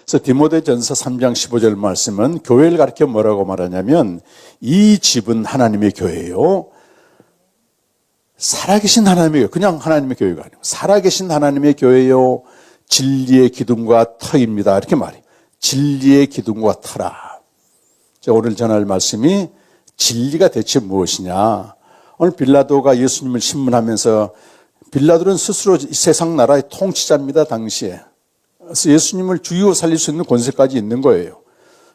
그래서 디모데전서 3장 15절 말씀은 교회를 가르쳐 뭐라고 말하냐면 이 집은 하나님의 교회요. 살아계신 하나님의 교회, 그냥 하나님의 교회가 아니고 살아계신 하나님의 교회요. 진리의 기둥과 터입니다. 이렇게 말해요. 진리의 기둥과 터라. 자, 오늘 전할 말씀이 진리가 대체 무엇이냐. 오늘 빌라도가 예수님을 신문하면서 빌라도는 스스로 세상 나라의 통치자입니다. 당시에. 그래서 예수님을 죽이고 살릴 수 있는 권세까지 있는 거예요.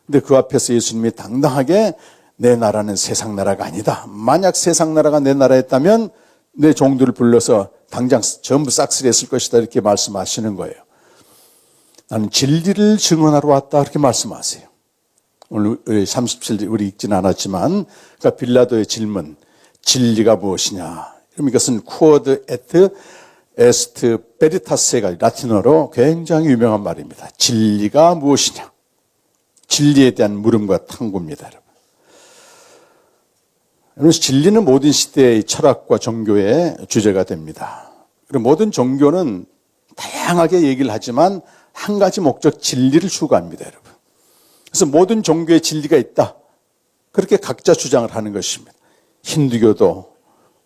근데 그 앞에서 예수님이 당당하게 내 나라는 세상 나라가 아니다. 만약 세상 나라가 내 나라였다면 내 종들을 불러서 당장 전부 싹쓸이했을 것이다. 이렇게 말씀하시는 거예요. 나는 진리를 증언하러 왔다. 그렇게 말씀하세요. 오늘 37절 우리 읽지는 않았지만 그러니까 빌라도의 질문 진리가 무엇이냐. 그럼 이것은 쿠어드 에트 에스트 베리타스가 라틴어로 굉장히 유명한 말입니다. 진리가 무엇이냐. 진리에 대한 물음과 탐구입니다. 여러분, 진리는 모든 시대의 철학과 종교의 주제가 됩니다. 그리고 모든 종교는 다양하게 얘기를 하지만 한 가지 목적 진리를 추구합니다. 여러분. 그래서 모든 종교의 진리가 있다. 그렇게 각자 주장을 하는 것입니다. 힌두교도,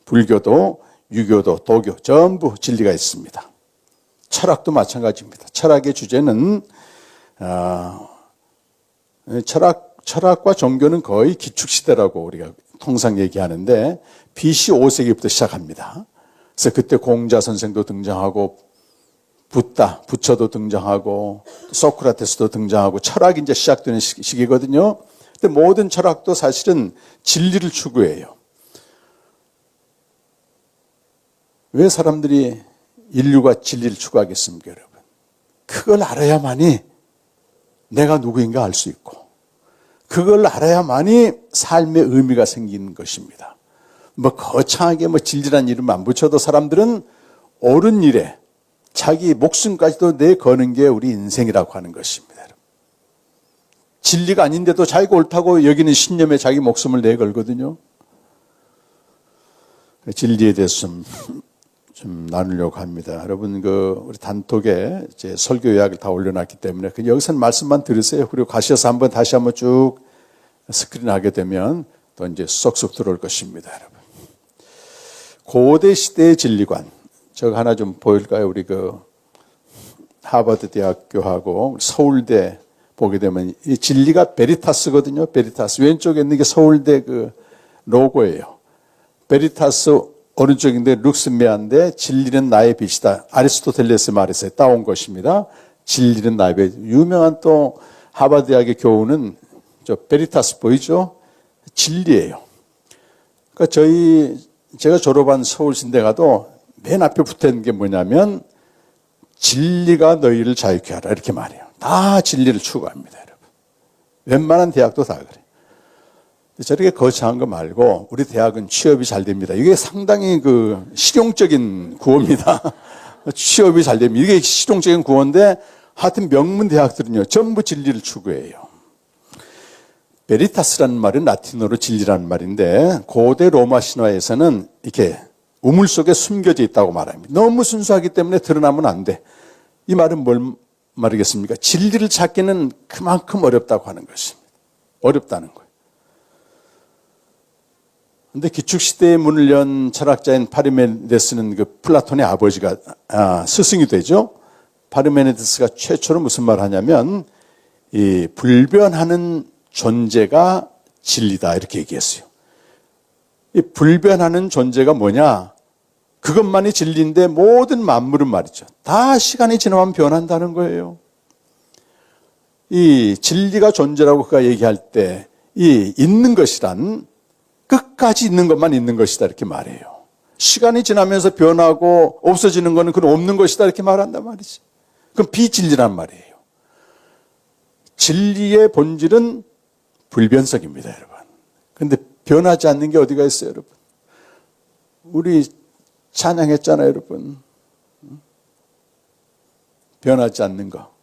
불교도, 유교도, 도교 전부 진리가 있습니다. 철학도 마찬가지입니다. 철학의 주제는 철학과 종교는 거의 기축시대라고 우리가 통상 얘기하는데 BC 5세기부터 시작합니다. 그래서 그때 공자 선생도 등장하고 부처도 등장하고 소크라테스도 등장하고 철학이 이제 시작되는 시기거든요. 근데 모든 철학도 사실은 진리를 추구해요. 왜 사람들이 인류가 진리를 추구하겠습니까, 여러분? 그걸 알아야만이 내가 누구인가 알 수 있고 그걸 알아야만이 삶의 의미가 생기는 것입니다. 거창하게 진리란 이름 안 붙여도 사람들은 옳은 일에 자기 목숨까지도 내거는 게 우리 인생이라고 하는 것입니다. 진리가 아닌데도 자기가 옳다고 여기는 신념에 자기 목숨을 내걸거든요. 진리에 대해서 좀 나누려고 합니다. 여러분, 우리 단톡에 제 설교 요약을 다 올려놨기 때문에 여기서는 말씀만 들으세요. 그리고 가셔서 다시 한번 쭉 스크린 하게 되면 또 이제 쏙쏙 들어올 것입니다, 여러분. 고대 시대의 진리관. 저거 하나 좀 보일까요? 우리 하버드 대학교하고 서울대 보게 되면 이 진리가 베리타스거든요. 베리타스. 왼쪽에 있는 게 서울대 로고예요. 베리타스 오른쪽인데 룩스메아인데 진리는 나의 빛이다. 아리스토텔레스 말에서 따온 것입니다. 진리는 나의 빛. 유명한 또 하버드 대학의 교우는 저 베리타스 보이죠? 진리예요. 그러니까 제가 졸업한 서울신대 가도 맨 앞에 붙어 있는 게 뭐냐면 진리가 너희를 자유케 하라 이렇게 말해요. 다 진리를 추구합니다, 여러분. 웬만한 대학도 다 그래요. 저렇게 거창한 거 말고 우리 대학은 취업이 잘 됩니다. 이게 상당히 실용적인 구호입니다. 취업이 잘 됩니다. 이게 실용적인 구호인데 하여튼 명문 대학들은요 전부 진리를 추구해요. 베리타스라는 말은 라틴어로 진리라는 말인데 고대 로마 신화에서는 이렇게 우물 속에 숨겨져 있다고 말합니다. 너무 순수하기 때문에 드러나면 안 돼. 이 말은 뭘 말이겠습니까? 진리를 찾기는 그만큼 어렵다고 하는 것입니다. 어렵다는 거예요. 근데 기축시대의 문을 연 철학자인 파르메니데스는 플라톤의 아버지가 스승이 되죠. 파르메니데스가 최초로 무슨 말을 하냐면 이 불변하는 존재가 진리다 이렇게 얘기했어요. 이 불변하는 존재가 뭐냐? 그것만이 진리인데 모든 만물은 말이죠. 다 시간이 지나면 변한다는 거예요. 이 진리가 존재라고 그가 얘기할 때 이 있는 것이란 끝까지 있는 것만 있는 것이다 이렇게 말해요. 시간이 지나면서 변하고 없어지는 것은 그건 없는 것이다 이렇게 말한단 말이지. 그건 비진리란 말이에요. 진리의 본질은 불변성입니다, 여러분. 그런데 변하지 않는 게 어디가 있어요, 여러분? 우리 찬양했잖아요, 여러분. 변하지 않는 거.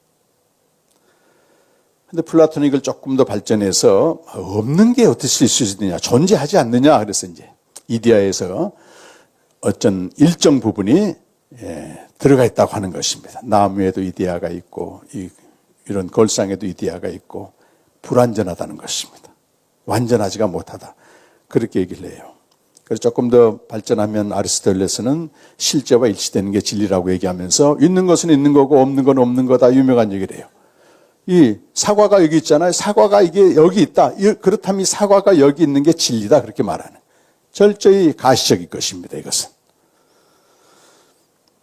근데 플라톤이 이걸 조금 더 발전해서 없는 게 어떻게 있을 수 있느냐, 존재하지 않느냐. 그래서 이제 이데아에서 어떤 일정 부분이 들어가 있다고 하는 것입니다. 나무에도 이데아가 있고 이 이런 걸상에도 이데아가 있고 불완전하다는 것입니다. 완전하지가 못하다. 그렇게 얘기를 해요. 그래서 조금 더 발전하면 아리스토텔레스는 실제와 일치되는 게 진리라고 얘기하면서 있는 것은 있는 거고 없는 건 없는 거다 유명한 얘기를 해요. 이 사과가 여기 있잖아요. 사과가 이게 여기 있다. 그렇다면 이 사과가 여기 있는 게 진리다. 그렇게 말하는. 철저히 가시적인 것입니다. 이것은.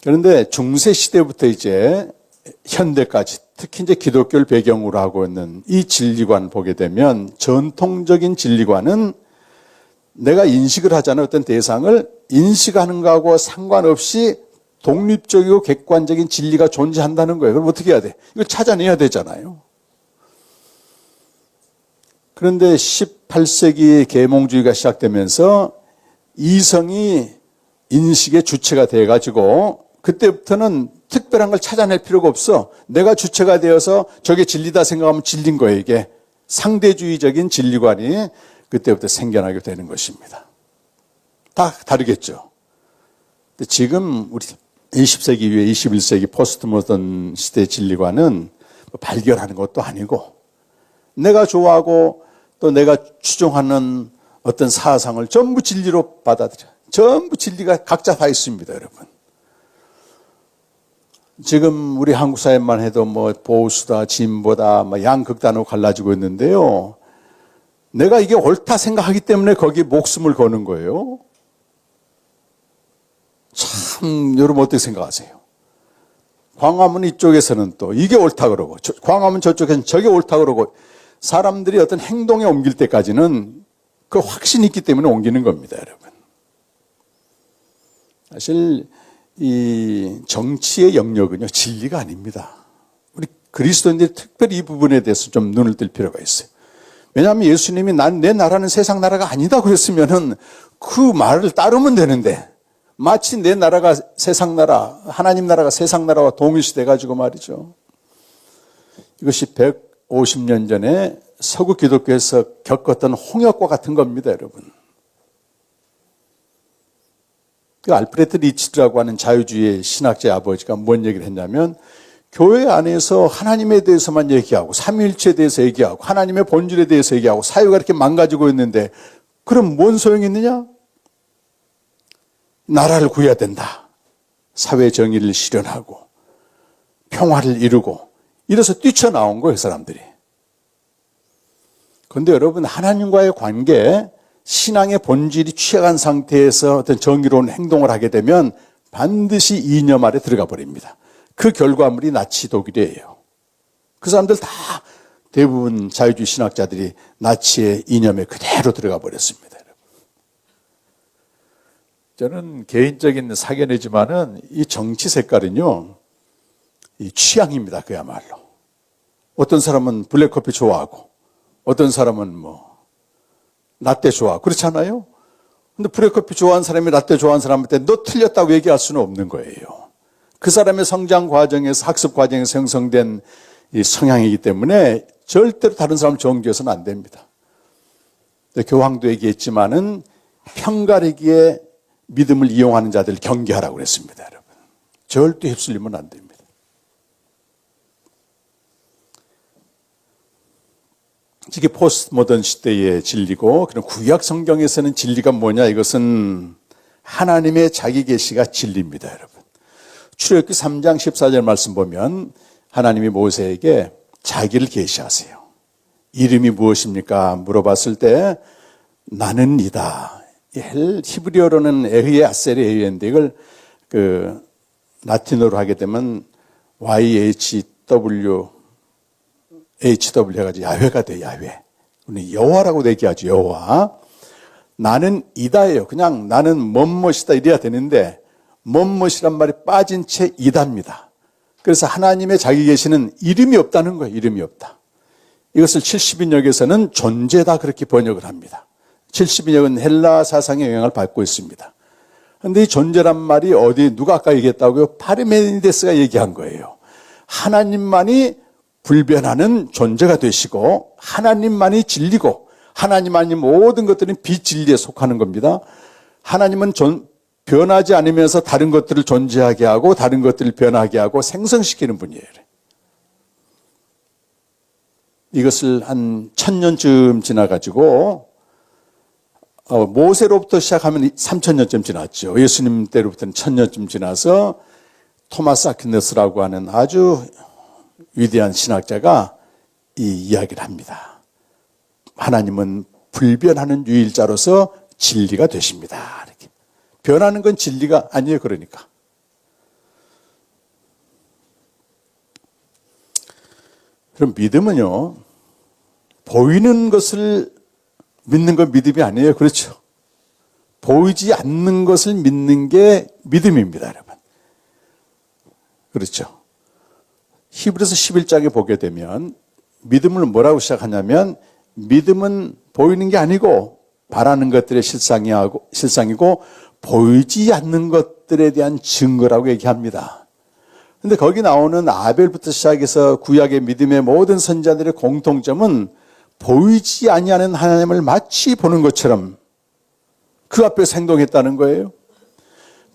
그런데 중세 시대부터 이제 현대까지 특히 이제 기독교를 배경으로 하고 있는 이 진리관 보게 되면 전통적인 진리관은 내가 인식을 하잖아요. 어떤 대상을 인식하는 거하고 상관없이 독립적이고 객관적인 진리가 존재한다는 거예요. 그럼 어떻게 해야 돼? 이걸 찾아내야 되잖아요. 그런데 18세기 계몽주의가 시작되면서 이성이 인식의 주체가 돼가지고 그때부터는 특별한 걸 찾아낼 필요가 없어. 내가 주체가 되어서 저게 진리다 생각하면 진리인 거예요. 이게 상대주의적인 진리관이 그때부터 생겨나게 되는 것입니다. 다 다르겠죠. 근데 지금 우리 20세기 이후에 21세기 포스트 모던 시대 진리관은 발견하는 것도 아니고 내가 좋아하고 또 내가 추종하는 어떤 사상을 전부 진리로 받아들여. 전부 진리가 각자 다 있습니다, 여러분. 지금 우리 한국 사회만 해도 뭐 보수다, 진보다, 뭐 양극단으로 갈라지고 있는데요. 내가 이게 옳다 생각하기 때문에 거기에 목숨을 거는 거예요. 참, 여러분 어떻게 생각하세요? 광화문 이쪽에서는 또 이게 옳다 그러고, 광화문 저쪽에서는 저게 옳다 그러고, 사람들이 어떤 행동에 옮길 때까지는 그 확신이 있기 때문에 옮기는 겁니다, 여러분. 사실 이 정치의 영역은요, 진리가 아닙니다. 우리 그리스도인들이 특별히 이 부분에 대해서 좀 눈을 뜰 필요가 있어요. 왜냐하면 예수님이 내 나라는 세상 나라가 아니다 그랬으면은 그 말을 따르면 되는데 마치 내 나라가 세상 나라, 하나님 나라가 세상 나라와 동일시 돼가지고 말이죠. 이것이 150년 전에 서구 기독교에서 겪었던 홍역과 같은 겁니다, 여러분. 그 알프레드 리치드라고 하는 자유주의 신학자의 아버지가 뭔 얘기를 했냐면 교회 안에서 하나님에 대해서만 얘기하고 삼위일체에 대해서 얘기하고 하나님의 본질에 대해서 얘기하고 사회가 이렇게 망가지고 있는데 그럼 뭔 소용이 있느냐? 나라를 구해야 된다. 사회 정의를 실현하고 평화를 이루고 이래서 뛰쳐나온 거예요, 사람들이. 그런데 여러분 하나님과의 관계 신앙의 본질이 취약한 상태에서 어떤 정의로운 행동을 하게 되면 반드시 이념 아래 들어가 버립니다. 그 결과물이 나치 독일이에요. 그 사람들 다 대부분 자유주의 신학자들이 나치의 이념에 그대로 들어가 버렸습니다. 저는 개인적인 사견이지만은 이 정치 색깔은요, 이 취향입니다. 그야말로. 어떤 사람은 블랙커피 좋아하고, 어떤 사람은 뭐 라떼 좋아. 그렇지 않아요? 근데 블랙커피 좋아하는 사람이 라떼 좋아하는 사람한테 너 틀렸다고 얘기할 수는 없는 거예요. 그 사람의 성장 과정에서 학습 과정에서 형성된 이 성향이기 때문에 절대로 다른 사람 정죄해서는 안 됩니다. 교황도 얘기했지만은 편가르기에 믿음을 이용하는 자들 경계하라고 그랬습니다, 여러분. 절대 휩쓸리면 안 됩니다. 이게 포스트 모던 시대의 진리고, 그럼 구약 성경에서는 진리가 뭐냐? 이것은 하나님의 자기 계시가 진리입니다, 여러분. 출애굽기 3장 14절 말씀 보면 하나님이 모세에게 자기를 계시하세요. 이름이 무엇입니까? 물어봤을 때 나는 이다. 히브리어로는 에흐예 아셀이 에흐예인데 이걸 그 라틴어로 하게 되면 YHW 해가지고 야훼가 돼, 야훼. 우리 여호와라고 얘기하죠, 여호와. 나는 이다예요. 그냥 나는 뭔뭇이다 이래야 되는데 뭔뭇이란 말이 빠진 채 이다입니다. 그래서 하나님의 자기 계시는 이름이 없다는 거예요, 이름이 없다. 이것을 70인역에서는 존재다 그렇게 번역을 합니다. 70인역은 헬라 사상의 영향을 받고 있습니다. 그런데 이 존재란 말이 어디 누가 아까 얘기했다고요? 파르메니데스가 얘기한 거예요. 하나님만이 불변하는 존재가 되시고 하나님만이 진리고 하나님만이 모든 것들은 비진리에 속하는 겁니다. 하나님은 변하지 않으면서 다른 것들을 존재하게 하고 다른 것들을 변하게 하고 생성시키는 분이에요. 이것을 한 1000년쯤 지나가지고 모세로부터 시작하면 3000년쯤 지났죠. 예수님 때로부터는 1000년쯤 지나서 토마스 아퀴나스라고 하는 아주 위대한 신학자가 이 이야기를 합니다. 하나님은 불변하는 유일자로서 진리가 되십니다. 이렇게. 변하는 건 진리가 아니에요. 그러니까. 그럼 믿음은요, 보이는 것을 믿는 건 믿음이 아니에요. 그렇죠? 보이지 않는 것을 믿는 게 믿음입니다, 여러분. 그렇죠? 히브리서 11장에 보게 되면 믿음을 뭐라고 시작하냐면 믿음은 보이는 게 아니고 바라는 것들의 실상이고 보이지 않는 것들에 대한 증거라고 얘기합니다. 그런데 거기 나오는 아벨부터 시작해서 구약의 믿음의 모든 선지자들의 공통점은 보이지 아니하는 하나님을 마치 보는 것처럼 그 앞에서 행동했다는 거예요.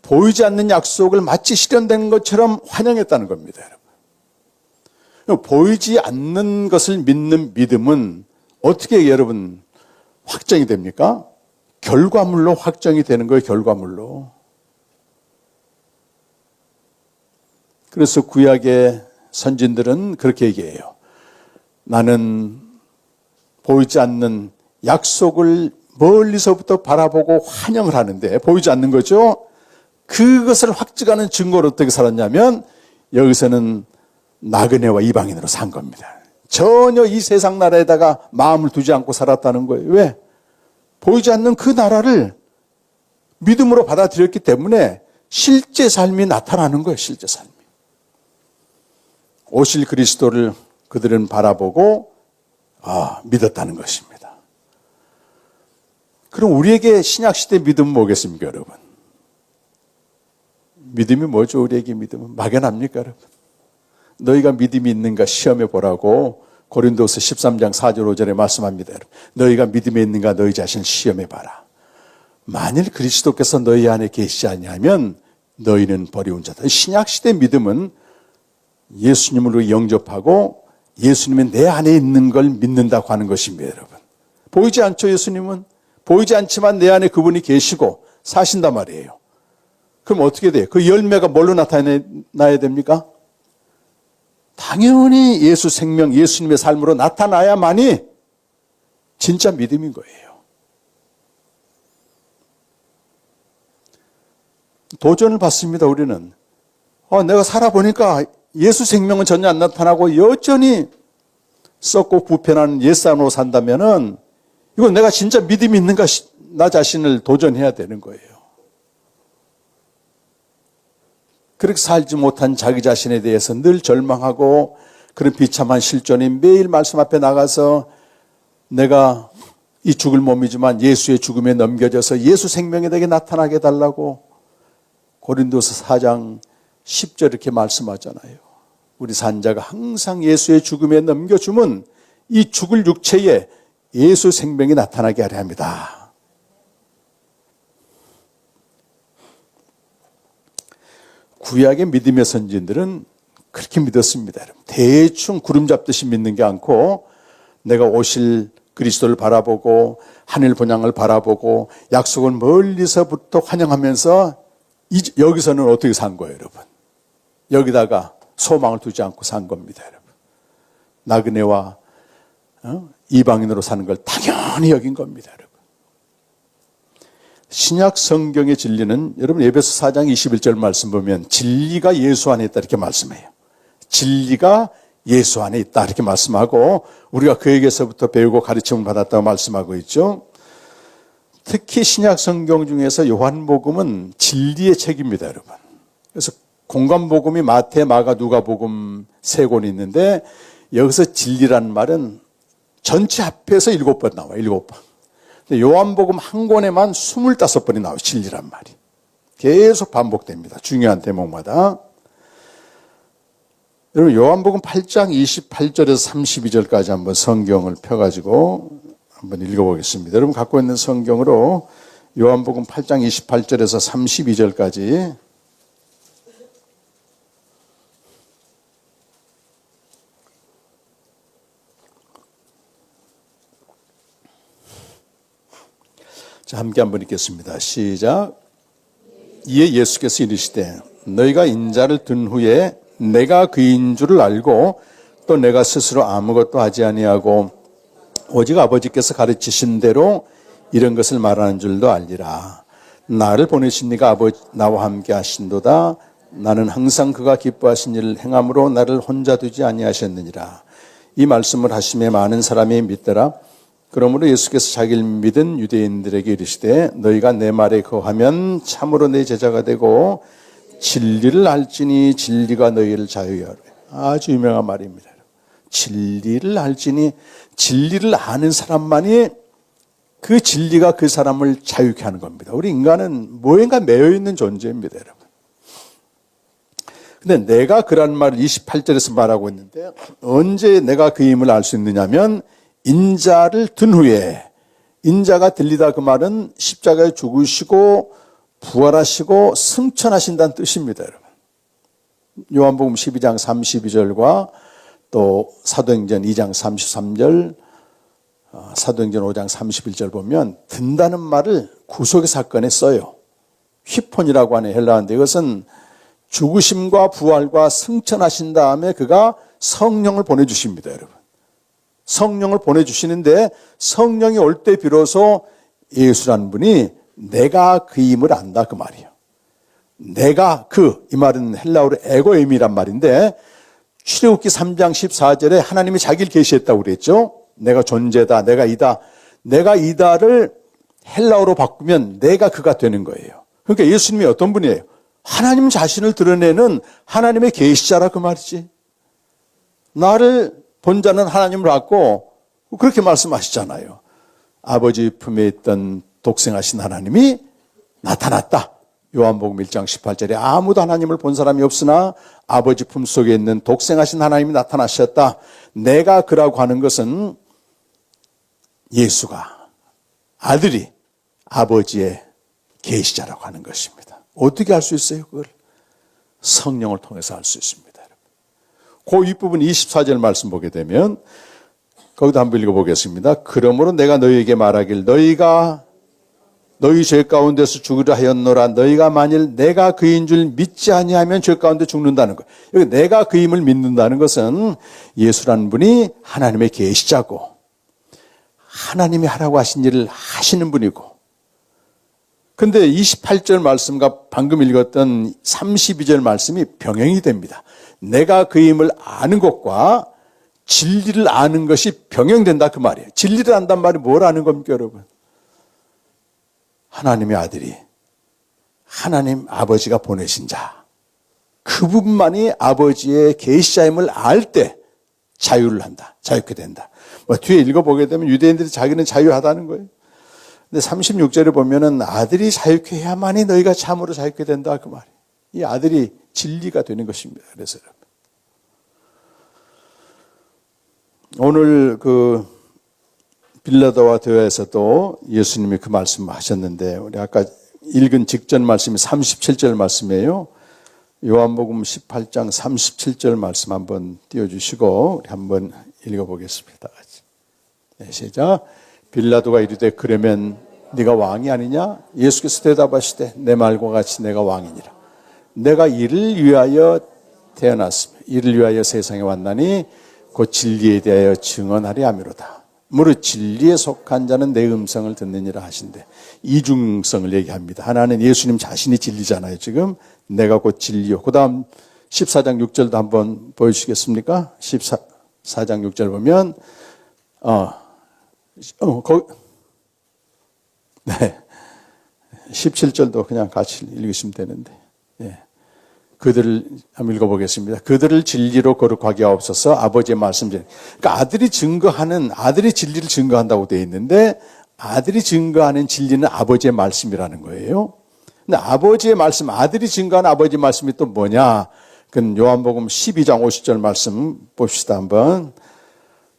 보이지 않는 약속을 마치 실현된 것처럼 환영했다는 겁니다, 여러분. 보이지 않는 것을 믿는 믿음은 어떻게 여러분 확정이 됩니까? 결과물로 확정이 되는 거예요, 결과물로. 그래서 구약의 선진들은 그렇게 얘기해요. 나는 보이지 않는 약속을 멀리서부터 바라보고 환영을 하는데 보이지 않는 거죠. 그것을 확증하는 증거로 어떻게 살았냐면 여기서는 나그네와 이방인으로 산 겁니다. 전혀 이 세상 나라에다가 마음을 두지 않고 살았다는 거예요. 왜? 보이지 않는 그 나라를 믿음으로 받아들였기 때문에 실제 삶이 나타나는 거예요. 실제 삶이. 오실 그리스도를 그들은 바라보고 믿었다는 것입니다. 그럼 우리에게 신약시대 믿음은 뭐겠습니까, 여러분? 믿음이 뭐죠? 우리에게 믿음은 막연합니까, 여러분? 너희가 믿음이 있는가 시험해 보라고 고린도서 13장 4절 5절에 말씀합니다, 여러분. 너희가 믿음이 있는가 너희 자신을 시험해 봐라. 만일 그리스도께서 너희 안에 계시지 아니하면 너희는 버리운 자다. 신약시대 믿음은 예수님으로 영접하고 예수님이 내 안에 있는 걸 믿는다고 하는 것입니다, 여러분. 보이지 않죠, 예수님은? 보이지 않지만 내 안에 그분이 계시고 사신단 말이에요. 그럼 어떻게 돼요? 그 열매가 뭘로 나타나야 됩니까? 당연히 예수 생명, 예수님의 삶으로 나타나야만이 진짜 믿음인 거예요. 도전을 받습니다, 우리는. 내가 살아보니까 예수 생명은 전혀 안 나타나고 여전히 썩고 부패하는 옛사람으로 산다면은 이건 내가 진짜 믿음이 있는가 나 자신을 도전해야 되는 거예요. 그렇게 살지 못한 자기 자신에 대해서 늘 절망하고 그런 비참한 실존이 매일 말씀 앞에 나가서 내가 이 죽을 몸이지만 예수의 죽음에 넘겨져서 예수 생명에 내게 나타나게 해달라고 고린도서 4장 10절 이렇게 말씀하잖아요. 우리 산자가 항상 예수의 죽음에 넘겨주면 이 죽을 육체에 예수 생명이 나타나게 하려 합니다. 구약의 믿음의 선진들은 그렇게 믿었습니다. 대충 구름 잡듯이 믿는 게 않고 내가 오실 그리스도를 바라보고 하늘 본향을 바라보고 약속을 멀리서부터 환영하면서 여기서는 어떻게 산 거예요, 여러분? 여기다가 소망을 두지 않고 산 겁니다, 여러분. 나그네와 이방인으로 사는 걸 당연히 여긴 겁니다, 여러분. 신약 성경의 진리는 여러분 에베소 4장 21절 말씀 보면 진리가 예수 안에 있다 이렇게 말씀해요. 진리가 예수 안에 있다 이렇게 말씀하고 우리가 그에게서부터 배우고 가르침을 받았다고 말씀하고 있죠. 특히 신약 성경 중에서 요한복음은 진리의 책입니다, 여러분. 그래서 공관복음이 마태, 마가, 누가복음 3권이 있는데 여기서 진리라는 말은 전체 합해서 7번 나와요. 7번. 근데 요한복음 한 권에만 25번이 나와요. 진리란 말이. 계속 반복됩니다. 중요한 대목마다. 여러분 요한복음 8장 28절에서 32절까지 한번 성경을 펴가지고 한번 읽어보겠습니다. 여러분 갖고 있는 성경으로 요한복음 8장 28절에서 32절까지 자, 함께 한번 읽겠습니다. 시작. 이에 예수께서 이르시되 너희가 인자를 든 후에 내가 그인 줄을 알고 또 내가 스스로 아무것도 하지 아니하고 오직 아버지께서 가르치신 대로 이런 것을 말하는 줄도 알리라. 나를 보내신 이가 나와 함께 하신도다. 나는 항상 그가 기뻐하신 일을 행함으로 나를 혼자 두지 아니하셨느니라. 이 말씀을 하심에 많은 사람이 믿더라. 그러므로 예수께서 자기를 믿은 유대인들에게 이르시되 너희가 내 말에 거하면 참으로 내 제자가 되고 진리를 알지니 진리가 너희를 자유하리. 아주 유명한 말입니다. 진리를 알지니 진리를 아는 사람만이 그 진리가 그 사람을 자유케 하는 겁니다. 우리 인간은 무언가 매여 있는 존재입니다, 여러분. 근데 내가 그런 말을 28절에서 말하고 있는데 언제 내가 그 힘을 알 수 있느냐면 인자를 든 후에, 인자가 들리다 그 말은 십자가에 죽으시고 부활하시고 승천하신다는 뜻입니다, 여러분. 요한복음 12장 32절과 또 사도행전 2장 33절, 사도행전 5장 31절 보면 든다는 말을 구속의 사건에 써요. 휘폰이라고 하는 헬라어인데 이것은 죽으심과 부활과 승천하신 다음에 그가 성령을 보내주십니다, 여러분. 성령을 보내주시는데 성령이 올 때 비로소 예수라는 분이 내가 그임을 안다 그 말이에요. 내가 이 말은 헬라어로 에고임이란 말인데 출애굽기 3장 14절에 하나님이 자기를 계시했다고 그랬죠. 내가 존재다, 내가 이다. 내가 이다를 헬라어로 바꾸면 내가 그가 되는 거예요. 그러니까 예수님이 어떤 분이에요? 하나님 자신을 드러내는 하나님의 계시자라 그 말이지. 나를 본 자는 하나님을 알고 그렇게 말씀하시잖아요. 아버지 품에 있던 독생하신 하나님이 나타났다. 요한복음 1장 18절에 아무도 하나님을 본 사람이 없으나 아버지 품 속에 있는 독생하신 하나님이 나타나셨다. 내가 그라고 하는 것은 예수가 아들이 아버지의 계시자라고 하는 것입니다. 어떻게 알 수 있어요? 그걸 성령을 통해서 알 수 있습니다. 그 윗부분 24절 말씀 보게 되면 거기도 한번 읽어보겠습니다. 그러므로 내가 너희에게 말하길 너희가 너희 죄 가운데서 죽으려 하였노라. 너희가 만일 내가 그인 줄 믿지 아니하면 죄 가운데 죽는다는 거예요. 여기 내가 그임을 믿는다는 것은 예수라는 분이 하나님의 계시자고 하나님이 하라고 하신 일을 하시는 분이고, 근데 28절 말씀과 방금 읽었던 32절 말씀이 병행이 됩니다. 내가 그임을 아는 것과 진리를 아는 것이 병행된다 그 말이에요. 진리를 안단 말이 뭘 아는 겁니까, 여러분? 하나님의 아들이 하나님 아버지가 보내신 자, 그분만이 아버지의 계시자임을 알 때 자유를 한다, 자유케 된다. 뒤에 읽어보게 되면 유대인들이 자기는 자유하다는 거예요. 근데 36절에 보면은 아들이 자유케 해야만이 너희가 참으로 자유케 된다 그 말이에요. 이 아들이 진리가 되는 것입니다. 그래서 오늘 빌라도와 대화에서도 예수님이 그 말씀을 하셨는데 우리 아까 읽은 직전 말씀이 37절 말씀이에요. 요한복음 18장 37절 말씀 한번 띄워주시고 우리 한번 읽어보겠습니다. 네, 시작. 빌라도가 이르되 그러면 네가 왕이 아니냐? 예수께서 대답하시되 내 말과 같이 내가 왕이니라. 내가 이를 위하여 태어났으며 이를 위하여 세상에 왔나니 곧 진리에 대하여 증언하려 함이로다. 무릇 진리에 속한 자는 내 음성을 듣느니라 하신대. 이중성을 얘기합니다. 하나는 예수님 자신이 진리잖아요. 지금 내가 곧 진리요. 그 다음 14장 6절도 한번 보여주시겠습니까? 14장 6절 보면 네. 17절도 그냥 같이 읽으시면 되는데, 예. 그들을 한번 읽어보겠습니다. 그들을 진리로 거룩하게 하옵소서. 아버지의 말씀. 그러니까 아들이 진리를 증거한다고 되어 있는데 아들이 증거하는 진리는 아버지의 말씀이라는 거예요. 근데 아버지의 말씀, 아들이 증거하는 아버지의 말씀이 또 뭐냐? 그건 요한복음 12장 50절 말씀 봅시다 한번.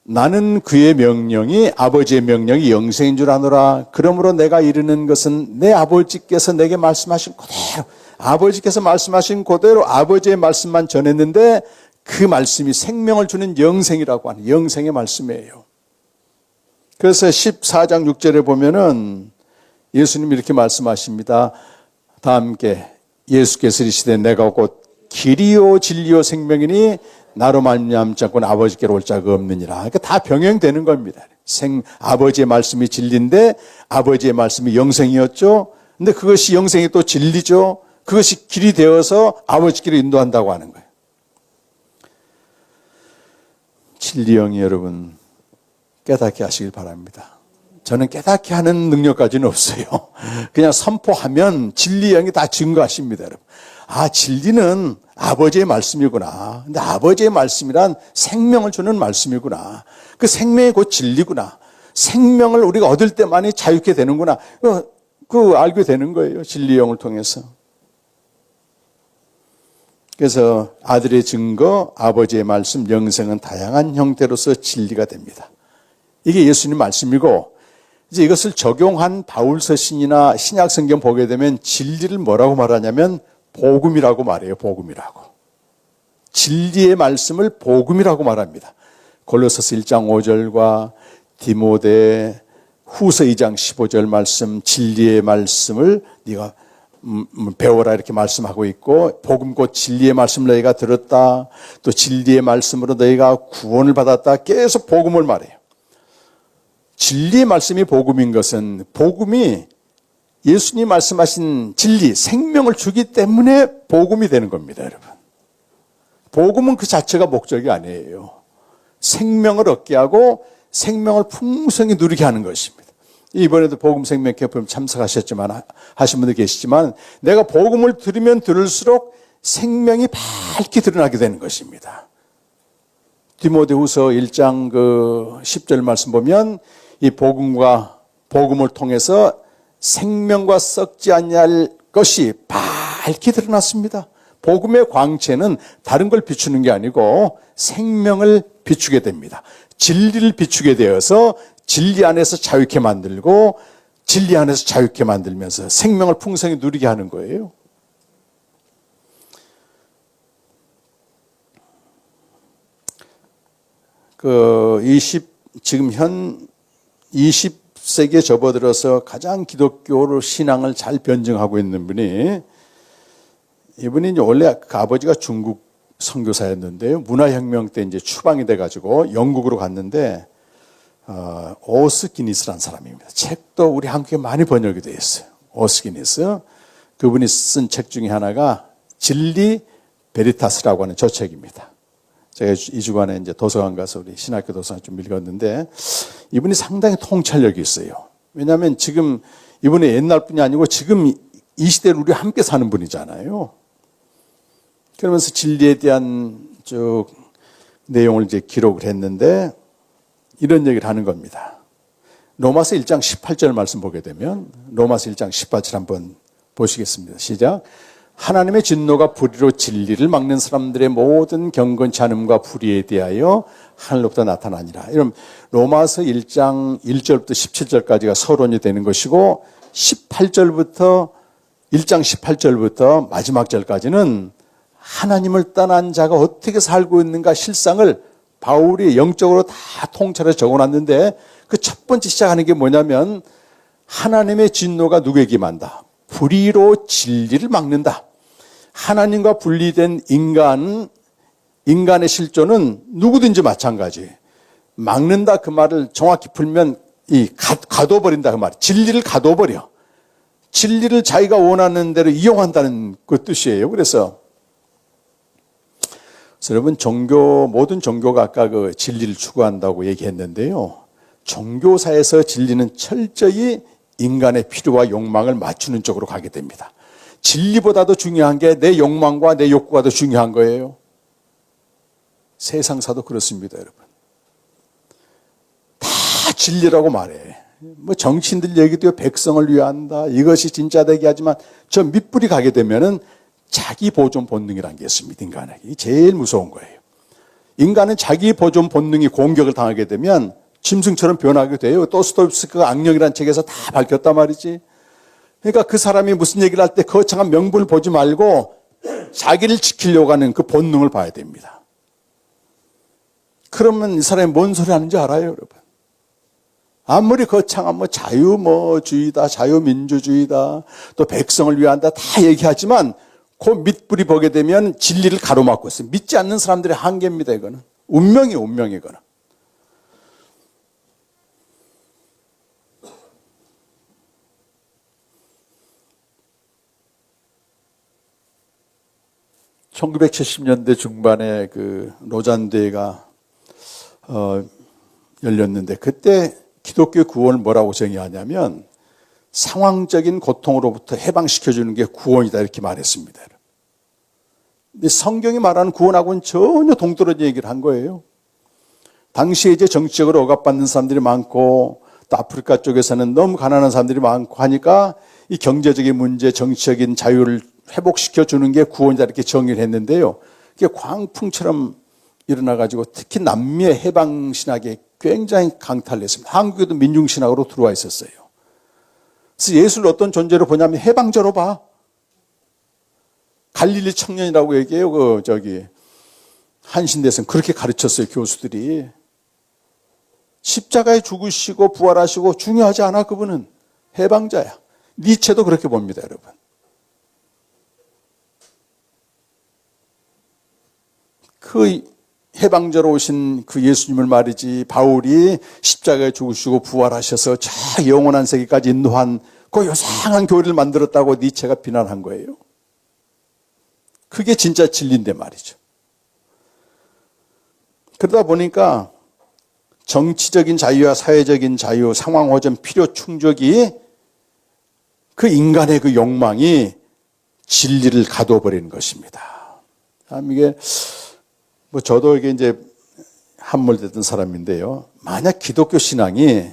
나는 그의 명령이 아버지의 명령이 영생인 줄 아노라. 그러므로 내가 이르는 것은 내 아버지께서 내게 말씀하신 그대로, 아버지께서 말씀하신 그대로 아버지의 말씀만 전했는데 그 말씀이 생명을 주는 영생이라고 하는 영생의 말씀이에요. 그래서 14장 6절에 보면은 예수님이 이렇게 말씀하십니다. 다 함께 예수께서 이르시되 내가 곧 길이요 진리요 생명이니 나로 말미암지 않고는 아버지께로 올 자가 없느니라. 그러니까 다 병행되는 겁니다. 아버지의 말씀이 진리인데 아버지의 말씀이 영생이었죠. 근데 그것이 영생이 또 진리죠. 그것이 길이 되어서 아버지께로 인도한다고 하는 거예요. 진리영이 여러분 깨닫게 하시길 바랍니다. 저는 깨닫게 하는 능력까지는 없어요. 그냥 선포하면 진리영이 다 증거하십니다, 여러분. 아, 진리는 아버지의 말씀이구나. 근데 아버지의 말씀이란 생명을 주는 말씀이구나. 그 생명이 곧 진리구나. 생명을 우리가 얻을 때만이 자유케 되는구나. 그거 알게 되는 거예요. 진리영을 통해서. 그래서 아들의 증거, 아버지의 말씀, 영생은 다양한 형태로서 진리가 됩니다. 이게 예수님 말씀이고, 이제 이것을 적용한 바울 서신이나 신약 성경 보게 되면 진리를 뭐라고 말하냐면 복음이라고 말해요. 복음이라고. 진리의 말씀을 복음이라고 말합니다. 골로새서 1장 5절과 디모데 후서 2장 15절 말씀, 진리의 말씀을 네가 배워라 이렇게 말씀하고 있고, 복음 곧 진리의 말씀을 너희가 들었다. 또 진리의 말씀으로 너희가 구원을 받았다. 계속 복음을 말해요. 진리의 말씀이 복음인 것은 복음이 예수님 말씀하신 진리, 생명을 주기 때문에 복음이 되는 겁니다, 여러분. 복음은 그 자체가 목적이 아니에요. 생명을 얻게 하고 생명을 풍성히 누리게 하는 것입니다. 이번에도 복음 생명 캠프에 참석하셨지만 하신 분들 계시지만 내가 복음을 들으면 들을수록 생명이 밝게 드러나게 되는 것입니다. 디모데후서 1장 10절 말씀 보면 이 복음을 통해서 생명과 썩지 아니할 것이 밝게 드러났습니다. 복음의 광채는 다른 걸 비추는 게 아니고 생명을 비추게 됩니다. 진리를 비추게 되어서 진리 안에서 자유케 만들고 진리 안에서 자유케 만들면서 생명을 풍성히 누리게 하는 거예요. 지금 현 20세기에 접어들어서 가장 기독교로 신앙을 잘 변증하고 있는 분이, 이분이 이제 원래 그 아버지가 중국 선교사였는데요. 문화혁명 때 이제 추방이 돼가지고 영국으로 갔는데, 오스기니스라는 사람입니다. 책도 우리 한국에 많이 번역이 되어 있어요. 오스기니스. 그분이 쓴 책 중에 하나가 진리 베리타스라고 하는 저 책입니다. 제가 2주간에 이제 도서관 가서 우리 신학교 도서관 좀 읽었는데, 이분이 상당히 통찰력이 있어요. 왜냐하면 지금 이분이 옛날 분이 아니고 지금 이 시대를 우리 함께 사는 분이잖아요. 그러면서 진리에 대한 쭉 내용을 이제 기록을 했는데 이런 얘기를 하는 겁니다. 로마서 1장 18절 말씀 보게 되면 로마서 1장 18절 한번 보시겠습니다. 시작. 하나님의 진노가 불의로 진리를 막는 사람들의 모든 경건치 않음과 불의에 대하여 하늘로부터 나타나니라. 이런 로마서 1장 1절부터 17절까지가 서론이 되는 것이고 1장 18절부터 마지막 절까지는 하나님을 떠난 자가 어떻게 살고 있는가 실상을 바울이 영적으로 다 통찰해서 적어놨는데 그 첫 번째 시작하는 게 뭐냐면 하나님의 진노가 누구에게 임한다. 불의로 진리를 막는다. 하나님과 분리된 인간의 실존은 누구든지 마찬가지. 막는다 그 말을 정확히 풀면 가둬버린다 그 말. 진리를 가둬버려. 진리를 자기가 원하는 대로 이용한다는 그 뜻이에요. 그래서 여러분 모든 종교가 아까 그 진리를 추구한다고 얘기했는데요. 종교사에서 진리는 철저히 인간의 필요와 욕망을 맞추는 쪽으로 가게 됩니다. 진리보다도 중요한 게 내 욕망과 내 욕구가 더 중요한 거예요. 세상사도 그렇습니다, 여러분. 다 진리라고 말해. 뭐 정치인들 얘기도 백성을 위한다. 이것이 진짜 되게 하지만 저 밑불이 가게 되면은 자기 보존 본능이라는 게 있습니다, 인간에게. 이게 제일 무서운 거예요. 인간은 자기 보존 본능이 공격을 당하게 되면 짐승처럼 변하게 돼요. 도스토옙스키가 악령이라는 책에서 다 밝혔단 말이지. 그러니까 그 사람이 무슨 얘기를 할 때 거창한 명분을 보지 말고 자기를 지키려고 하는 그 본능을 봐야 됩니다. 그러면 이 사람이 뭔 소리 하는지 알아요, 여러분? 아무리 거창한 뭐 자유주의다, 자유민주주의다, 또 백성을 위한다 다 얘기하지만 그 밑불이 보게 되면 진리를 가로막고 있어요. 믿지 않는 사람들의 한계입니다. 이거는 운명이거나. (1970년대) 중반에 그 로잔 대회가 열렸는데, 그때 기독교 구원을 뭐라고 정의하냐면 상황적인 고통으로부터 해방시켜주는 게 구원이다, 이렇게 말했습니다. 근데 성경이 말하는 구원하고는 전혀 동떨어진 얘기를 한 거예요. 당시에 이제 정치적으로 억압받는 사람들이 많고, 또 아프리카 쪽에서는 너무 가난한 사람들이 많고 하니까 이 경제적인 문제, 정치적인 자유를 회복시켜주는 게 구원이다, 이렇게 정의를 했는데요. 그게 광풍처럼 일어나가지고 특히 남미의 해방신학에 굉장히 강타를 했습니다. 한국에도 민중신학으로 들어와 있었어요. 그래서 예수를 어떤 존재로 보냐면 해방자로 봐. 갈릴리 청년이라고 얘기해요. 한신대에서는 그렇게 가르쳤어요, 교수들이. 십자가에 죽으시고 부활하시고 중요하지 않아, 그분은. 해방자야. 니체도 그렇게 봅니다, 여러분. 그 해방자로 오신 그 예수님을 말이지, 바울이 십자가에 죽으시고 부활하셔서 저 영원한 세계까지 인도한 그 요상한 교회를 만들었다고 니체가 비난한 거예요. 그게 진짜 진리인데 말이죠. 그러다 보니까 정치적인 자유와 사회적인 자유, 상황 호전, 필요 충족이 그 인간의 그 욕망이 진리를 가둬버리는 것입니다. 이게 저도 이게 이제 함몰됐던 사람인데요. 만약 기독교 신앙이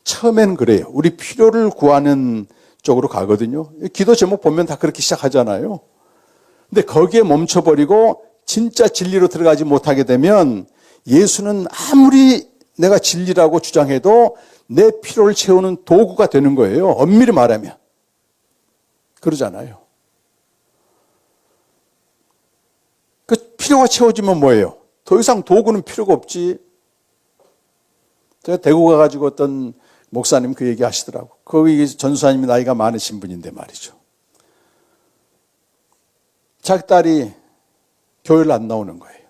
처음에는 그래요. 우리 필요를 구하는 쪽으로 가거든요. 기도 제목 보면 다 그렇게 시작하잖아요. 근데 거기에 멈춰버리고 진짜 진리로 들어가지 못하게 되면 예수는 아무리 내가 진리라고 주장해도 내 필요를 채우는 도구가 되는 거예요. 엄밀히 말하면. 그러잖아요. 그 필요가 채워지면 뭐예요? 더 이상 도구는 필요가 없지. 제가 대구 가가지고 어떤 목사님 그 얘기 하시더라고. 거기 전수사님이 나이가 많으신 분인데 말이죠. 자기 딸이 교회를 안 나오는 거예요.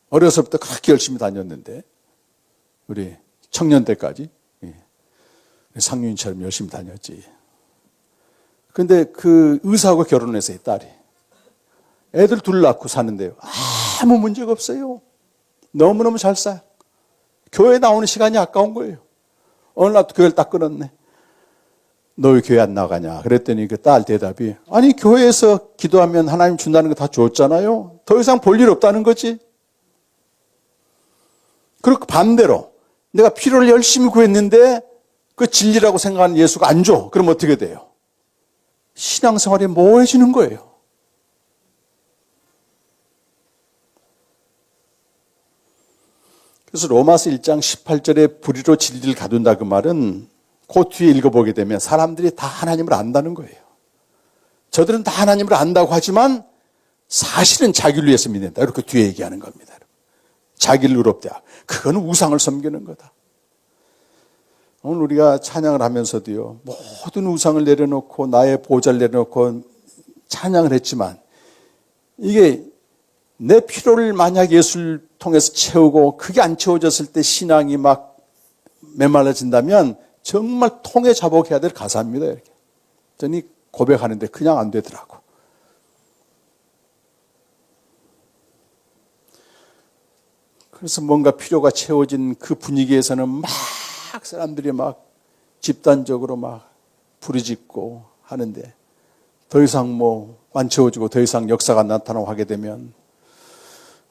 어려서부터 그렇게 열심히 다녔는데, 우리 청년 때까지 상윤이처럼 열심히 다녔지. 근데 그 의사하고 결혼했어요, 딸이. 애들 둘 낳고 사는데요. 아무 문제가 없어요. 너무너무 잘 살아요. 교회 나오는 시간이 아까운 거예요. 어느 날 교회를 딱 끊었네. 너 왜 교회 안 나가냐? 그랬더니 그 딸 대답이, 아니 교회에서 기도하면 하나님 준다는 거 다 줬잖아요. 더 이상 볼 일 없다는 거지. 그리고 반대로 내가 필요를 열심히 구했는데 그 진리라고 생각하는 예수가 안 줘. 그럼 어떻게 돼요? 신앙생활이 모호해지는 거예요. 그래서 로마서 1장 18절에 불의로 진리를 가둔다, 그 말은 그 뒤에 읽어보게 되면 사람들이 다 하나님을 안다는 거예요. 저들은 다 하나님을 안다고 하지만 사실은 자기를 위해서 믿는다, 이렇게 뒤에 얘기하는 겁니다. 자기를 의롭다. 그건 우상을 섬기는 거다. 오늘 우리가 찬양을 하면서도요, 모든 우상을 내려놓고 나의 보좌를 내려놓고 찬양을 했지만, 이게 내 필요를 만약 예수를 통해서 채우고 그게 안 채워졌을 때 신앙이 막 메말라진다면 정말 통에 자복해야 될 가사입니다. 이렇게. 저는 고백하는데 그냥 안 되더라고. 그래서 뭔가 필요가 채워진 그 분위기에서는 막 사람들이 막 집단적으로 막 부르짖고 하는데, 더 이상 안 채워지고 더 이상 역사가 나타나고 하게 되면,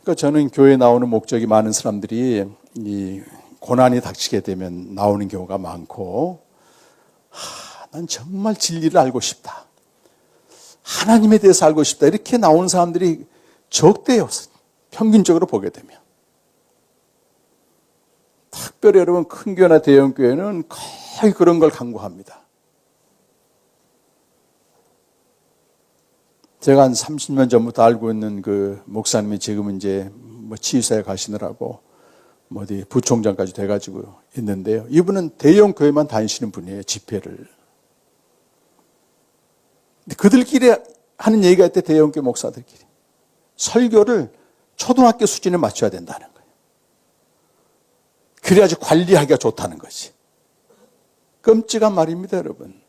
그러니까 저는 교회에 나오는 목적이 많은 사람들이 이 고난이 닥치게 되면 나오는 경우가 많고, 난 정말 진리를 알고 싶다, 하나님에 대해서 알고 싶다, 이렇게 나오는 사람들이 적대요. 평균적으로 보게 되면. 특별히 여러분 큰 교회나 대형 교회는 거의 그런 걸 강구합니다. 제가 한 30년 전부터 알고 있는 그 목사님이 지금은 이제 치유사에 가시느라고 어디 부총장까지 돼가지고 있는데요. 이분은 대형 교회만 다니시는 분이에요. 집회를. 근데 그들끼리 하는 얘기가 있대. 대형 교회 목사들끼리 설교를 초등학교 수준에 맞춰야 된다는 거예요. 그래야지 관리하기가 좋다는 거지. 끔찍한 말입니다, 여러분.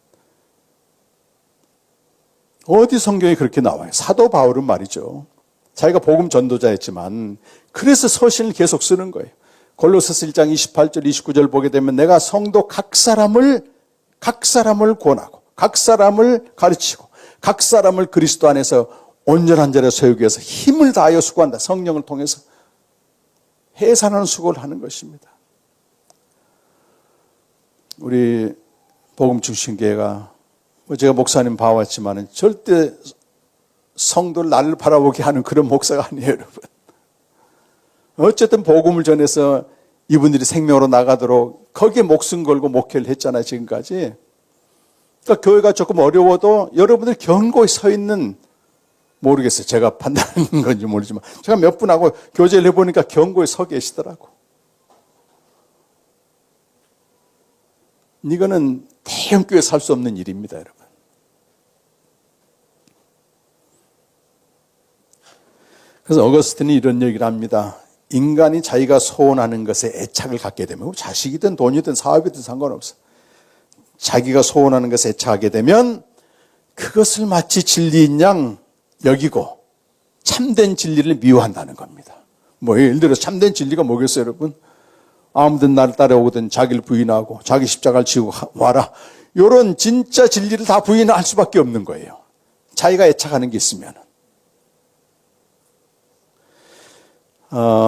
어디 성경에 그렇게 나와요? 사도 바울은 말이죠. 자기가 복음 전도자였지만 그래서 서신을 계속 쓰는 거예요. 골로새서 1장 28절 29절 보게 되면 내가 성도 각 사람을 권하고 각 사람을 가르치고 각 사람을 그리스도 안에서 온전한 자로 세우기 위해서 힘을 다하여 수고한다. 성령을 통해서 해산하는 수고를 하는 것입니다. 우리 복음중심교회가 제가 목사님 봐왔지만 절대 성도를 나를 바라보게 하는 그런 목사가 아니에요, 여러분. 어쨌든 복음을 전해서 이분들이 생명으로 나가도록 거기에 목숨 걸고 목회를 했잖아요, 지금까지. 그러니까 교회가 조금 어려워도 여러분들 견고히 서 있는, 모르겠어요. 제가 판단하는 건지 모르지만 제가 몇 분하고 교제를 해보니까 견고히 서 계시더라고. 이거는 대형 교회 살 수 없는 일입니다, 여러분. 그래서 어거스틴이 이런 얘기를 합니다. 인간이 자기가 소원하는 것에 애착을 갖게 되면 자식이든 돈이든 사업이든 상관없어. 자기가 소원하는 것에 애착하게 되면 그것을 마치 진리인 양 여기고 참된 진리를 미워한다는 겁니다. 뭐 예를 들어 참된 진리가 뭐겠어요, 여러분? 아무든 나를 따라오거든 자기를 부인하고 자기 십자가를 지고 와라. 이런 진짜 진리를 다 부인할 수밖에 없는 거예요. 자기가 애착하는 게 있으면.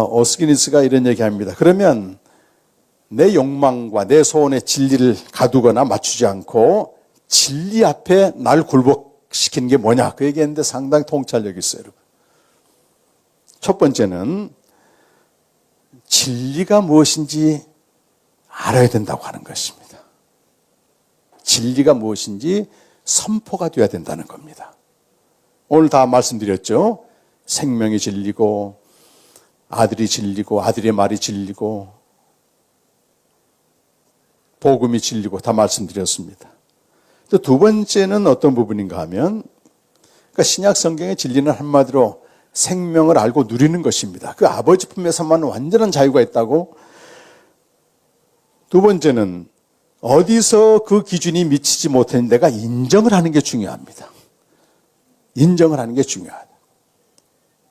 오스기니스가 이런 얘기합니다. 그러면 내 욕망과 내 소원의 진리를 가두거나 맞추지 않고 진리 앞에 날 굴복시키는 게 뭐냐? 그 얘기했는데 상당히 통찰력이 있어요, 여러분. 첫 번째는 진리가 무엇인지 알아야 된다고 하는 것입니다. 진리가 무엇인지 선포가 되어야 된다는 겁니다. 오늘 다 말씀드렸죠. 생명이 진리고 아들이 진리고 아들의 말이 진리고 복음이 진리고 다 말씀드렸습니다. 또 두 번째는 어떤 부분인가 하면 그러니까 신약 성경의 진리는 한마디로 생명을 알고 누리는 것입니다. 그 아버지 품에서만 완전한 자유가 있다고. 두 번째는 어디서 그 기준이 미치지 못했는데 내가 인정을 하는 게 중요합니다. 인정을 하는 게 중요하다.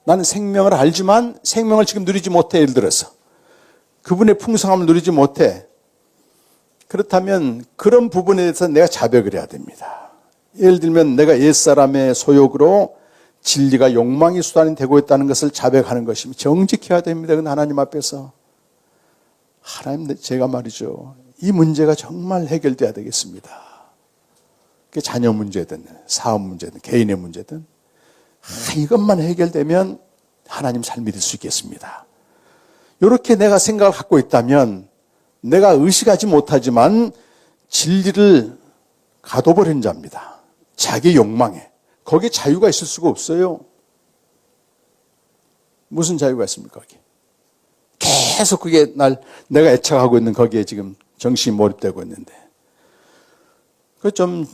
나는 생명을 알지만 생명을 지금 누리지 못해. 예를 들어서 그분의 풍성함을 누리지 못해. 그렇다면 그런 부분에 대해서 내가 자백을 해야 됩니다. 예를 들면 내가 옛사람의 소욕으로 진리가 욕망의 수단이 되고 있다는 것을 자백하는 것입니다. 정직해야 됩니다. 그건 하나님 앞에서. 하나님, 제가 말이죠. 이 문제가 정말 해결돼야 되겠습니다. 그게 자녀 문제든 사업 문제든 개인의 문제든 이것만 해결되면 하나님 삶이 될 수 있겠습니다. 이렇게 내가 생각을 갖고 있다면 내가 의식하지 못하지만 진리를 가둬버린 자입니다. 자기 욕망에. 거기에 자유가 있을 수가 없어요. 무슨 자유가 있습니까? 거기. 계속 그게 내가 애착하고 있는 거기에 지금 정신이 몰입되고 있는데. 그 좀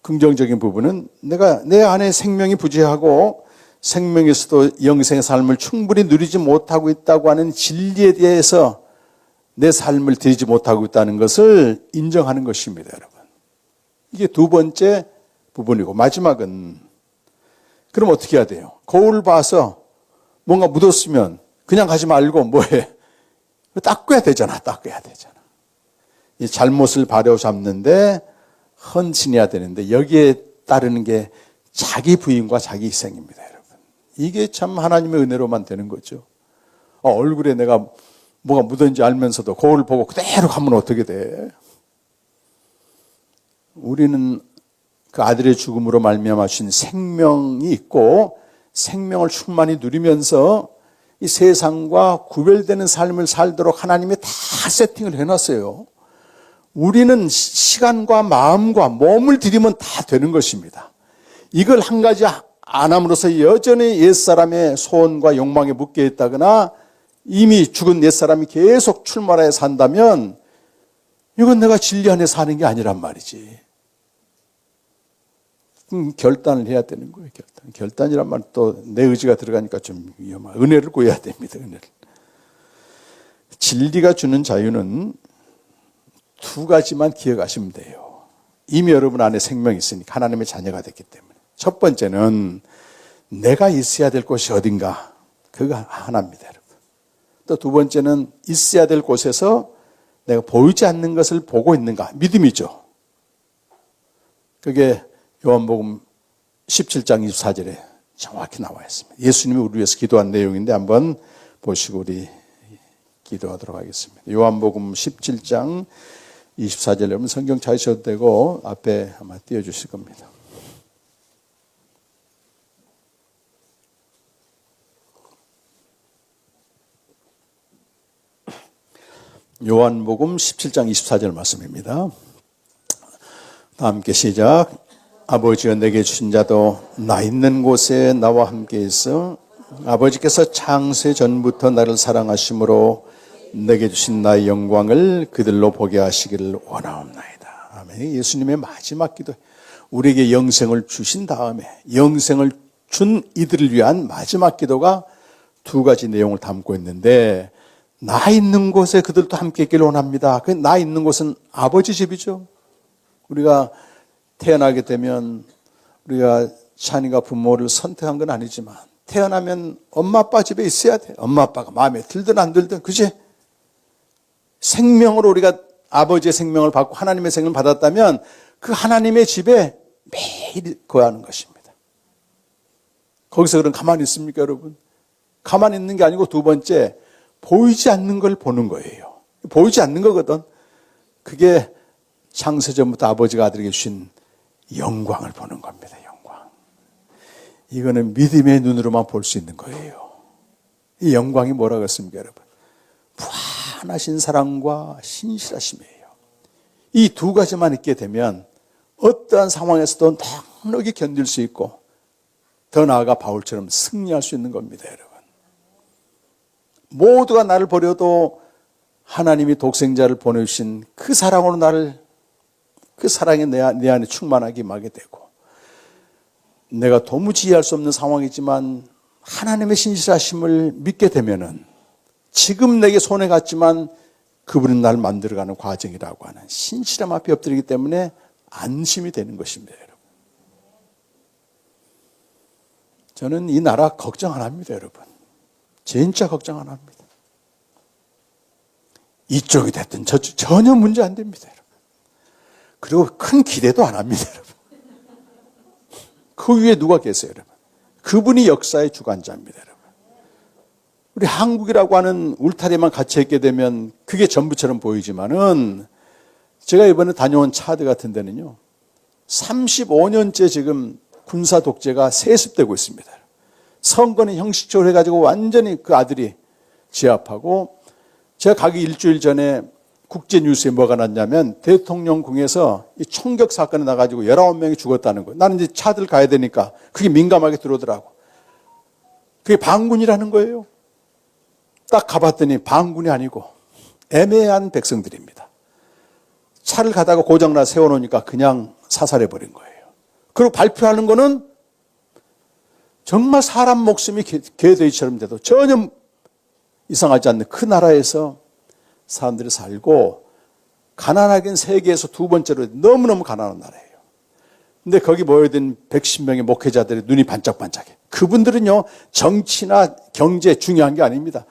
긍정적인 부분은 내가 내 안에 생명이 부재하고 생명에서도 영생의 삶을 충분히 누리지 못하고 있다고 하는 진리에 대해서 내 삶을 드리지 못하고 있다는 것을 인정하는 것입니다, 여러분. 이게 두 번째 부분이고 마지막은 그럼 어떻게 해야 돼요? 거울 봐서 뭔가 묻었으면 그냥 가지 말고 뭐해? 닦아야 되잖아. 닦아야 되잖아. 이 잘못을 바로잡는데 헌신해야 되는데 여기에 따르는 게 자기 부인과 자기 희생입니다, 여러분. 이게 참 하나님의 은혜로만 되는 거죠. 얼굴에 내가 뭐가 묻은지 알면서도 거울 보고 그대로 가면 어떻게 돼? 우리는 그 아들의 죽음으로 말미암아 주신 생명이 있고 생명을 충만히 누리면서 이 세상과 구별되는 삶을 살도록 하나님이 다 세팅을 해놨어요. 우리는 시간과 마음과 몸을 들이면 다 되는 것입니다. 이걸 한 가지 안 함으로써 여전히 옛사람의 소원과 욕망에 묶여 있다거나 이미 죽은 옛사람이 계속 출마하여 산다면 이건 내가 진리 안에 사는 게 아니란 말이지. 결단을 해야 되는 거예요. 결단이란 말 또 내 의지가 들어가니까 좀 위험하고 은혜를 구해야 됩니다. 은혜를. 진리가 주는 자유는 두 가지만 기억하시면 돼요. 이미 여러분 안에 생명이 있으니까 하나님의 자녀가 됐기 때문에. 첫 번째는 내가 있어야 될 곳이 어딘가. 그거 하나입니다, 여러분. 또 두 번째는 있어야 될 곳에서 내가 보이지 않는 것을 보고 있는가. 믿음이죠. 그게 요한복음 17장 24절에 정확히 나와 있습니다. 예수님이 우리 위해서 기도한 내용인데 한번 보시고 우리 기도하도록 하겠습니다. 요한복음 17장 24절 여러분 성경 찾으셔도 되고 앞에 아마 띄워주실 겁니다. 요한복음 17장 24절 말씀입니다. 다 함께 시작. 아버지가 내게 주신 자도 나 있는 곳에 나와 함께 있어 아버지께서 창세 전부터 나를 사랑하심으로 내게 주신 나의 영광을 그들로 보게 하시기를 원하옵나이다. 아멘. 예수님의 마지막 기도, 우리에게 영생을 주신 다음에 영생을 준 이들을 위한 마지막 기도가 두 가지 내용을 담고 있는데, 나 있는 곳에 그들도 함께 있기를 원합니다. 그 나 있는 곳은 아버지 집이죠. 우리가 태어나게 되면 우리가 찬이가 부모를 선택한 건 아니지만 태어나면 엄마 아빠 집에 있어야 돼. 엄마 아빠가 마음에 들든 안 들든, 그지? 생명으로 우리가 아버지의 생명을 받고 하나님의 생명을 받았다면 그 하나님의 집에 매일 거하는 것입니다. 거기서 그럼 가만히 있습니까, 여러분? 가만히 있는 게 아니고 두 번째, 보이지 않는 걸 보는 거예요. 보이지 않는 거거든. 그게 창세전부터 아버지가 아들에게 주신 영광을 보는 겁니다. 영광. 이거는 믿음의 눈으로만 볼 수 있는 거예요. 이 영광이 뭐라고 했습니까, 여러분? 무한하신 사랑과 신실하심이에요. 이 두 가지만 있게 되면 어떠한 상황에서도 넉넉히 견딜 수 있고 더 나아가 바울처럼 승리할 수 있는 겁니다, 여러분. 모두가 나를 버려도 하나님이 독생자를 보내주신 그 사랑으로 나를, 그 사랑이 내 안에 충만하게 임하게 되고, 내가 도무지 이해할 수 없는 상황이지만 하나님의 신실하심을 믿게 되면은 지금 내게 손해 갔지만 그분은 나를 만들어가는 과정이라고 하는 신실함 앞에 엎드리기 때문에 안심이 되는 것입니다, 여러분. 저는 이 나라 걱정 안 합니다, 여러분. 진짜 걱정 안 합니다. 이쪽이 됐든 저쪽 전혀 문제 안 됩니다, 여러분. 그리고 큰 기대도 안 합니다, 여러분. 그 위에 누가 계세요, 여러분? 그분이 역사의 주관자입니다, 여러분. 우리 한국이라고 하는 울타리만 갇혀 있게 되면 그게 전부처럼 보이지만은, 제가 이번에 다녀온 차드 같은 데는요, 35년째 지금 군사 독재가 세습되고 있습니다. 선거는 형식적으로 해가지고 완전히 그 아들이 제압하고, 제가 가기 일주일 전에 국제뉴스에 뭐가 났냐면 대통령궁에서 이 총격 사건이 나가지고 19명이 죽었다는 거예요. 나는 이제 차들 가야 되니까 그게 민감하게 들어오더라고. 그게 반군이라는 거예요. 딱 가봤더니 반군이 아니고 애매한 백성들입니다. 차를 가다가 고장나 세워놓으니까 그냥 사살해버린 거예요. 그리고 발표하는 거는 정말 사람 목숨이 개돼지처럼 돼도 전혀 이상하지 않는 그 나라에서 사람들이 살고, 가난하긴 세계에서 두 번째로 너무너무 가난한 나라예요. 근데 거기 모여든 110명의 목회자들의 눈이 반짝반짝해. 그분들은요, 정치나 경제 중요한 게 아닙니다.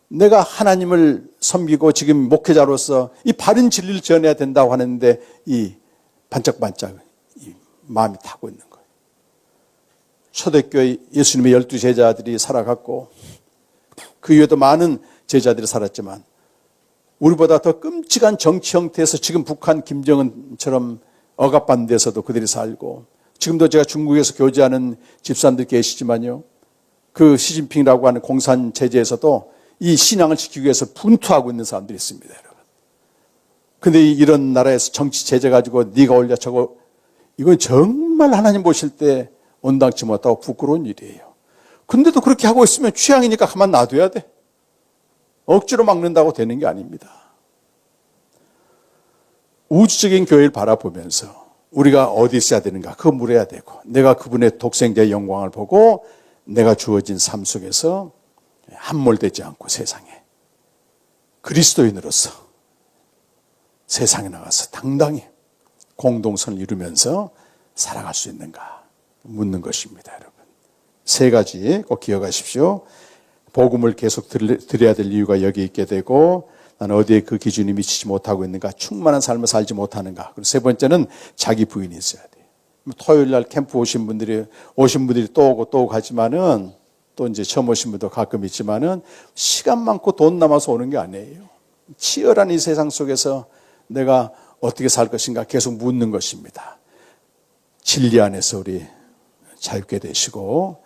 내가 하나님을 섬기고 지금 목회자로서 이 바른 진리를 전해야 된다고 하는데 이 반짝반짝 이 마음이 타고 있는 거예요. 초대교회 예수님의 12제자들이 살아갔고 그 이후에도 많은 제자들이 살았지만 우리보다 더 끔찍한 정치 형태에서 지금 북한 김정은처럼 억압받는 데서도 그들이 살고, 지금도 제가 중국에서 교제하는 집사님들 계시지만요, 그 시진핑이라고 하는 공산 체제에서도 이 신앙을 지키기 위해서 분투하고 있는 사람들이 있습니다, 여러분. 근데 이런 나라에서 정치 제재 가지고 네가 올려 저거, 이건 정말 하나님 보실 때 온당치 못하고 부끄러운 일이에요. 근데도 그렇게 하고 있으면 취향이니까 가만 놔둬야 돼. 억지로 막는다고 되는 게 아닙니다. 우주적인 교회를 바라보면서 우리가 어디 있어야 되는가 그거 물어야 되고, 내가 그분의 독생자의 영광을 보고 내가 주어진 삶 속에서 함몰되지 않고 세상에 그리스도인으로서 세상에 나가서 당당히 공동선을 이루면서 살아갈 수 있는가 묻는 것입니다. 여러분, 세 가지 꼭 기억하십시오. 복음을 계속 드려야 될 이유가 여기 있게 되고, 나는 어디에 그 기준이 미치지 못하고 있는가, 충만한 삶을 살지 못하는가. 그리고 세 번째는 자기 부인이 있어야 돼요. 토요일 날 캠프 오신 분들이 또 오고 또 가지만은, 또 이제 처음 오신 분도 가끔 있지만은 시간 많고 돈 남아서 오는 게 아니에요. 치열한 이 세상 속에서 내가 어떻게 살 것인가 계속 묻는 것입니다. 진리 안에서 우리 자유케 되시고